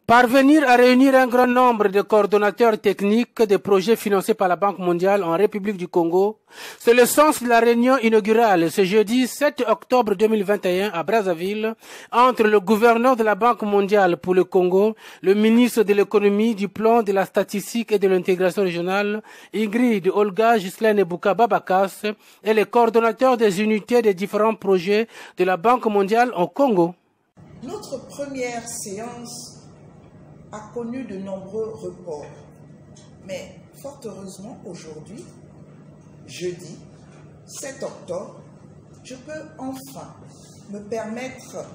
Parvenir à réunir un grand nombre de coordonnateurs techniques des projets financés par la Banque mondiale en République du Congo, c'est le sens de la réunion inaugurale ce jeudi 7 octobre 2021 à Brazzaville entre le gouverneur de la Banque mondiale pour le Congo, le ministre de l'économie, du plan, de la statistique et de l'intégration régionale, Ingrid Olga Ghislaine Ebouka Babakas, et les coordonnateurs des unités des différents projets de la Banque mondiale au Congo. Notre première séance a connu de nombreux reports. Mais fort heureusement, aujourd'hui, jeudi 7 octobre, je peux enfin me permettre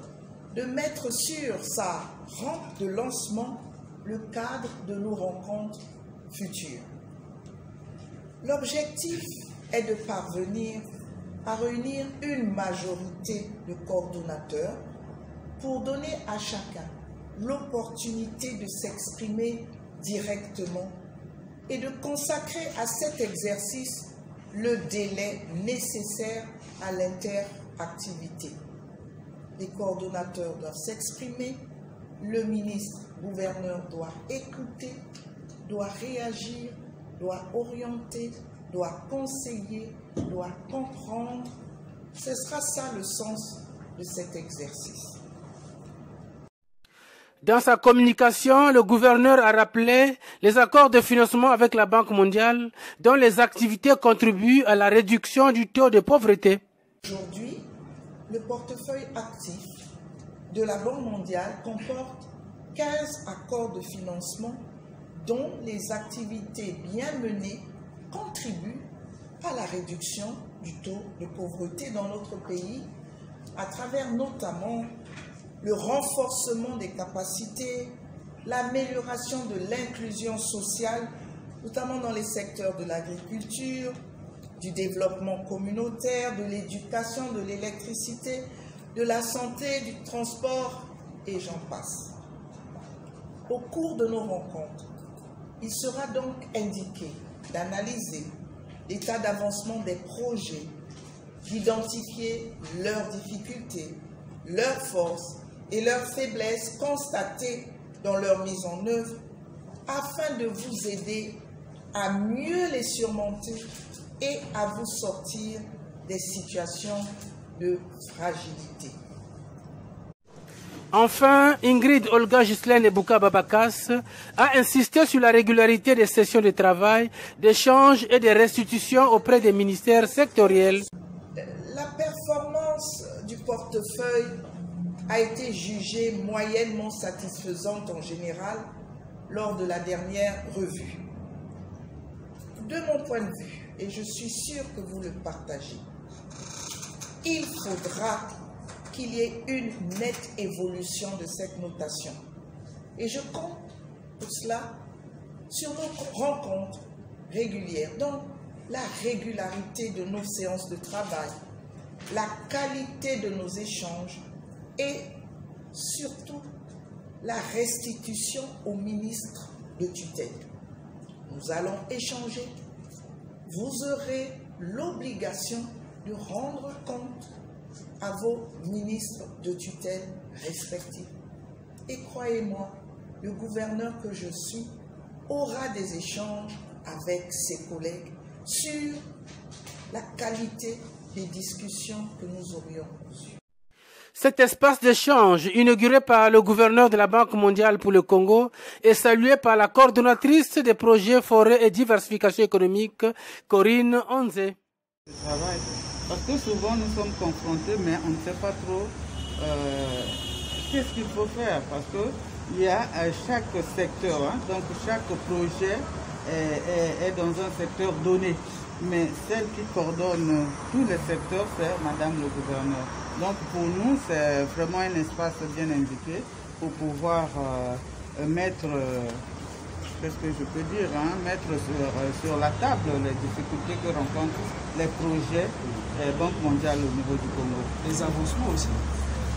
de mettre sur sa rampe de lancement le cadre de nos rencontres futures. L'objectif est de parvenir à réunir une majorité de coordonnateurs pour donner à chacun l'opportunité de s'exprimer directement et de consacrer à cet exercice le délai nécessaire à l'interactivité. Les coordonnateurs doivent s'exprimer, le ministre-gouverneur doit écouter, doit réagir, doit orienter, doit conseiller, doit comprendre. Ce sera ça le sens de cet exercice. Dans sa communication, le gouverneur a rappelé les accords de financement avec la Banque mondiale dont les activités contribuent à la réduction du taux de pauvreté. Aujourd'hui, le portefeuille actif de la Banque mondiale comporte 15 accords de financement dont les activités bien menées contribuent à la réduction du taux de pauvreté dans notre pays à travers notamment le renforcement des capacités, l'amélioration de l'inclusion sociale, notamment dans les secteurs de l'agriculture, du développement communautaire, de l'éducation, de l'électricité, de la santé, du transport, et j'en passe. Au cours de nos rencontres, il sera donc indiqué d'analyser l'état d'avancement des projets, d'identifier leurs difficultés, leurs forces, et leurs faiblesses constatées dans leur mise en œuvre afin de vous aider à mieux les surmonter et à vous sortir des situations de fragilité. Enfin, Ingrid Olga Ghislaine Ebouka Babakas a insisté sur la régularité des sessions de travail, d'échanges et de restitutions auprès des ministères sectoriels. La performance du portefeuille a été jugée moyennement satisfaisante en général lors de la dernière revue. De mon point de vue, et je suis sûr que vous le partagez, il faudra qu'il y ait une nette évolution de cette notation. Et je compte pour cela sur nos rencontres régulières, donc la régularité de nos séances de travail, la qualité de nos échanges, et surtout la restitution au ministre de tutelle. Nous allons échanger. Vous aurez l'obligation de rendre compte à vos ministres de tutelle respectifs. Et croyez-moi, le gouverneur que je suis aura des échanges avec ses collègues sur la qualité des discussions que nous aurions eues. Cet espace d'échange, inauguré par le gouverneur de la Banque mondiale pour le Congo, est salué par la coordonnatrice des projets forêt et diversification économique, Corinne Onze. Parce que souvent nous sommes confrontés, mais on ne sait pas trop qu'est-ce qu'il faut faire. Parce qu'il y a chaque secteur, donc chaque projet est dans un secteur donné. Mais celle qui coordonne tous les secteurs, c'est Madame le gouverneur. Donc pour nous, c'est vraiment un espace bien indiqué pour pouvoir mettre, qu'est-ce que je peux dire, mettre sur la table les difficultés que rencontrent les projets Banque mondiale au niveau du Congo. Les avancements aussi.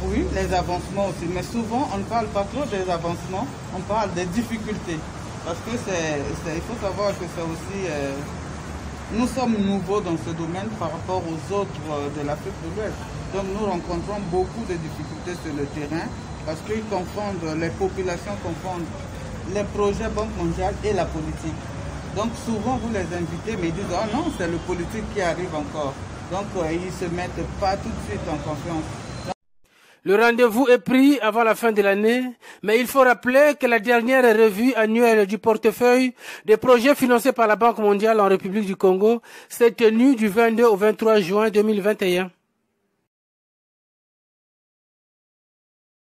Oui, les avancements aussi. Mais souvent, on ne parle pas trop des avancements, on parle des difficultés. Parce que il faut savoir que c'est aussi... nous sommes nouveaux dans ce domaine par rapport aux autres de l'Afrique de l'Ouest. Donc nous rencontrons beaucoup de difficultés sur le terrain parce qu'ils confondent, les populations confondent les projets Banque mondiale et la politique. Donc souvent vous les invitez mais ils disent « Oh non, c'est le politique qui arrive encore ». Donc ils ne se mettent pas tout de suite en confiance. Le rendez-vous est pris avant la fin de l'année, mais il faut rappeler que la dernière revue annuelle du portefeuille des projets financés par la Banque mondiale en République du Congo s'est tenue du 22 au 23 juin 2021.